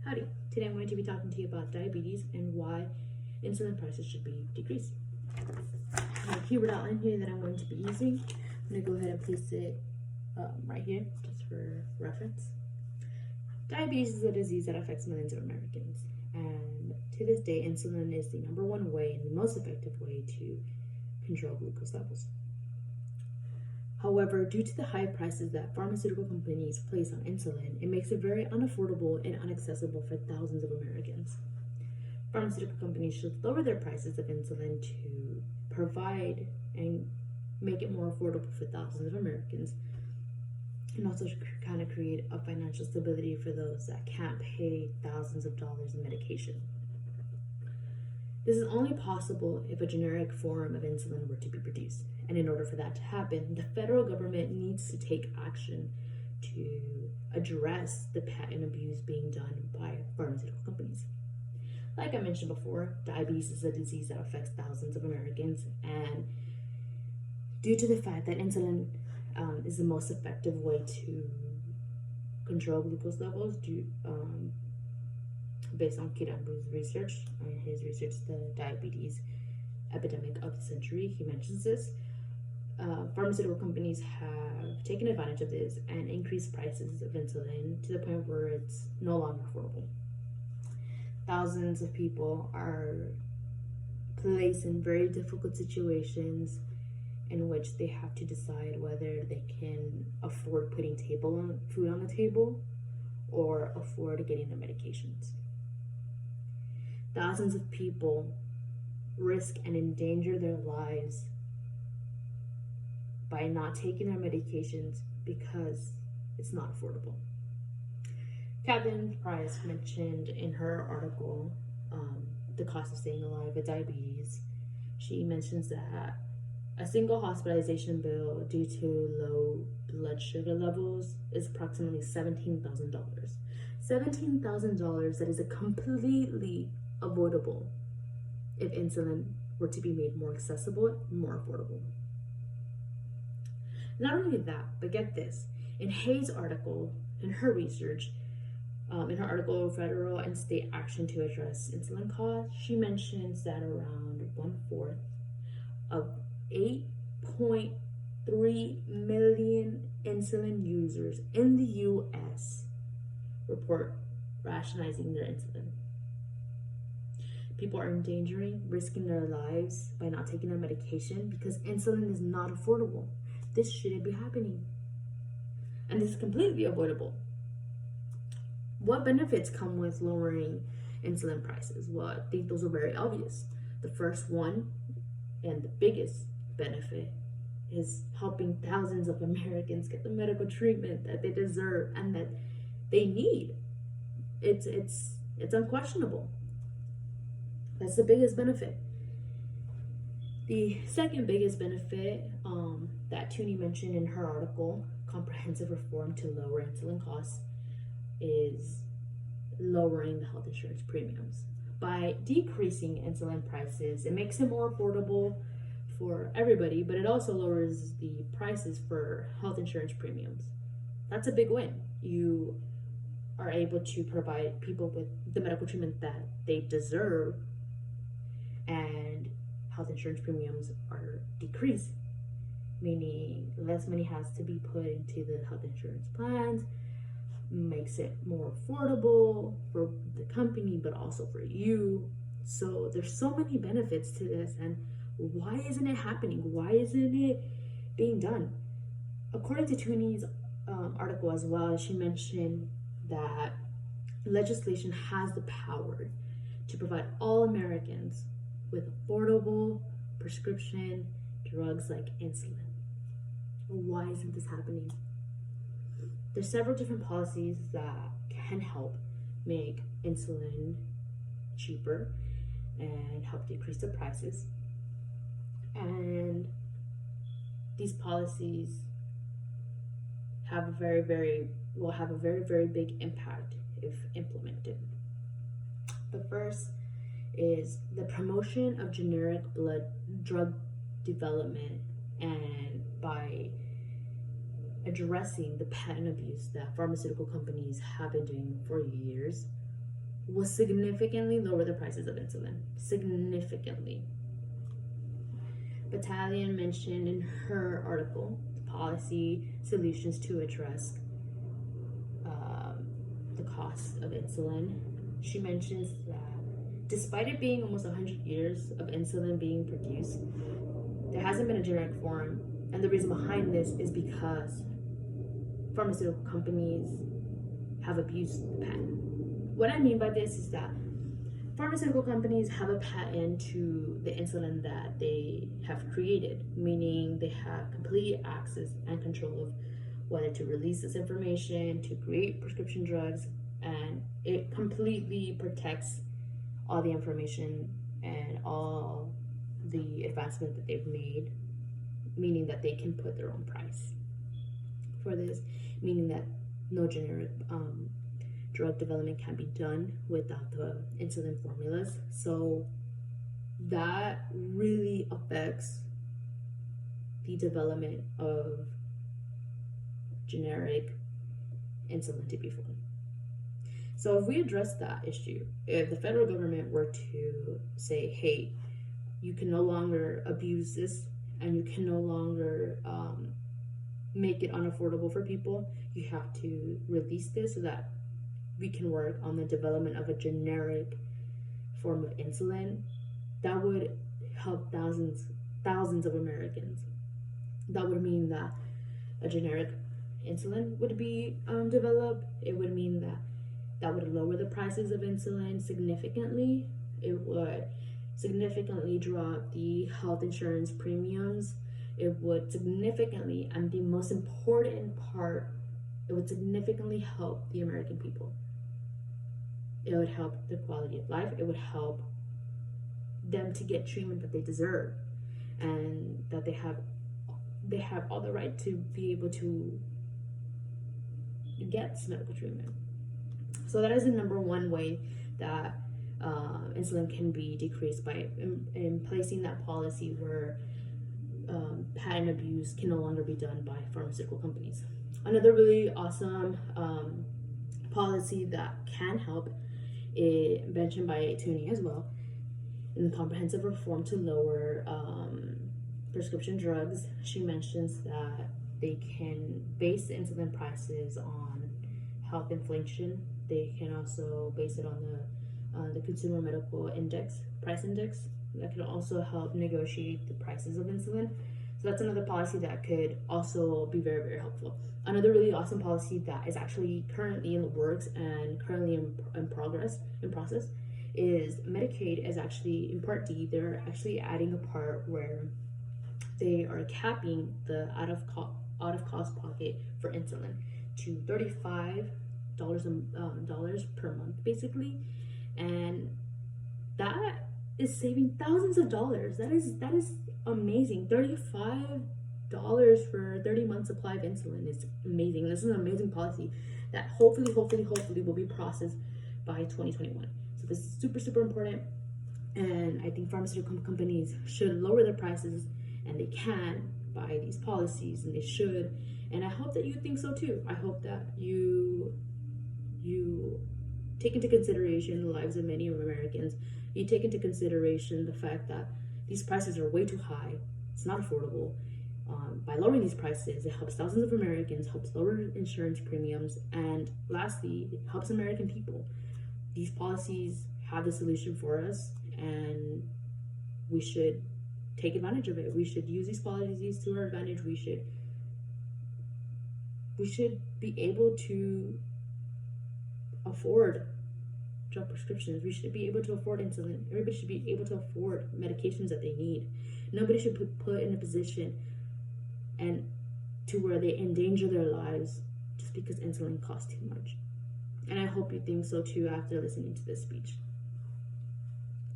Howdy, today I'm going to be talking to you about diabetes and why insulin prices should be decreased. I have a keyword outline here that I'm going to be using. I'm going to go ahead and place it right here just for reference. Diabetes is a disease that affects millions of Americans, and to this day, insulin is the number one way and the most effective way to control glucose levels. However, due to the high prices that pharmaceutical companies place on insulin, it makes it very unaffordable and inaccessible for thousands of Americans. Pharmaceutical companies should lower their prices of insulin to provide and make it more affordable for thousands of Americans, and also kind of create a financial stability for those that can't pay thousands of dollars in medication. This is only possible if a generic form of insulin were to be produced. And in order for that to happen, the federal government needs to take action to address the patent abuse being done by pharmaceutical companies. Like I mentioned before, diabetes is a disease that affects thousands of Americans, and due to the fact that insulin is the most effective way to control glucose levels, based on Kirambu's research, his research, the diabetes epidemic of the century, he mentions this. Pharmaceutical companies have taken advantage of this and increased prices of insulin to the point where it's no longer affordable. Thousands of people are placed in very difficult situations in which they have to decide whether they can afford putting food on the table or afford getting their medications. Thousands of people risk and endanger their lives by not taking their medications because it's not affordable. Catherine Price mentioned in her article, The Cost of Staying Alive with Diabetes. She mentions that a single hospitalization bill due to low blood sugar levels is approximately $17,000. $17,000 that is completely avoidable if insulin were to be made more accessible and more affordable. Not only that, but get this. In Hayes' article, in her research, in her article, Federal and State Action to Address Insulin Costs, she mentions that around 1/4 of 8.3 million insulin users in the US report rationalizing their insulin. People are risking their lives by not taking their medication because insulin is not affordable. This shouldn't be happening. And this is completely avoidable. What benefits come with lowering insulin prices? Well, I think those are very obvious. The first one and the biggest benefit is helping thousands of Americans get the medical treatment that they deserve and that they need. It's unquestionable. That's the biggest benefit. The second biggest benefit that Tooney mentioned in her article, Comprehensive Reform to Lower Insulin Costs, is lowering the health insurance premiums. By decreasing insulin prices, it makes it more affordable for everybody, but it also lowers the prices for health insurance premiums. That's a big win. You are able to provide people with the medical treatment that they deserve, and health insurance premiums are decreased, meaning less money has to be put into the health insurance plans, makes it more affordable for the company, but also for you. So there's so many benefits to this, and why isn't it happening? Why isn't it being done? According to Tooney's article as well, she mentioned that legislation has the power to provide all Americans with affordable prescription drugs like insulin. Why isn't this happening? There's several different policies that can help make insulin cheaper and help decrease the prices. And these policies have a very, very big impact if implemented. The first is the promotion of generic drug development, and by addressing the patent abuse that pharmaceutical companies have been doing for years, will significantly lower the prices of insulin. Significantly. Battalion mentioned in her article policy solutions to address the cost of insulin. She mentions that despite it being almost 100 years of insulin being produced, there hasn't been a generic form. And the reason behind this is because pharmaceutical companies have abused the patent. What I mean by this is that pharmaceutical companies have a patent to the insulin that they have created, meaning they have complete access and control of whether to release this information, to create prescription drugs, and it completely protects all the information and all the advancement that they've made, meaning that they can put their own price for this, meaning that no generic drug development can be done without the insulin formulas. So that really affects the development of generic insulin to be formed. So if we address that issue, if the federal government were to say, hey, you can no longer abuse this and you can no longer make it unaffordable for people, you have to release this so that we can work on the development of a generic form of insulin, that would help thousands of Americans. That would mean that a generic insulin would be developed. It would mean that would lower the prices of insulin significantly. It would significantly drop the health insurance premiums. It would significantly, and the most important part, it would significantly help the American people. It would help the quality of life. It would help them to get treatment that they deserve, and that they have all the right to be able to get this medical treatment. So that is the number one way that insulin can be decreased, by in placing that policy where patent abuse can no longer be done by pharmaceutical companies. Another really awesome policy that can help, mentioned by Toonie as well, in the comprehensive reform to lower prescription drugs. She mentions that they can base insulin prices on health inflation. They can also base it on the Consumer Medical Index, price index. That could also help negotiate the prices of insulin. So that's another policy that could also be very, very helpful. Another really awesome policy that is actually currently in the works and currently in process is Medicaid is actually in Part D. They're actually adding a part where they are capping the out of cost pocket for insulin to $35 per month, basically, and that is saving thousands of dollars. That is amazing. $35 for 30 months supply of insulin is amazing. This is an amazing policy that hopefully will be processed by 2021. So this is super, super important, and I think pharmaceutical companies should lower their prices, and they can by these policies, and they should. And I hope that you think so too. I hope that you take into consideration the lives of many Americans. You take into consideration the fact that these prices are way too high. It's not affordable. By lowering these prices, it helps thousands of Americans, helps lower insurance premiums, and lastly, it helps American people. These policies have the solution for us, and we should take advantage of it. We should use these policies to our advantage. We should be able to afford drug prescriptions. We should be able to afford insulin. Everybody should be able to afford medications that they need. Nobody should be put in a position and to where they endanger their lives just because insulin costs too much. And I hope you think so too after listening to this speech.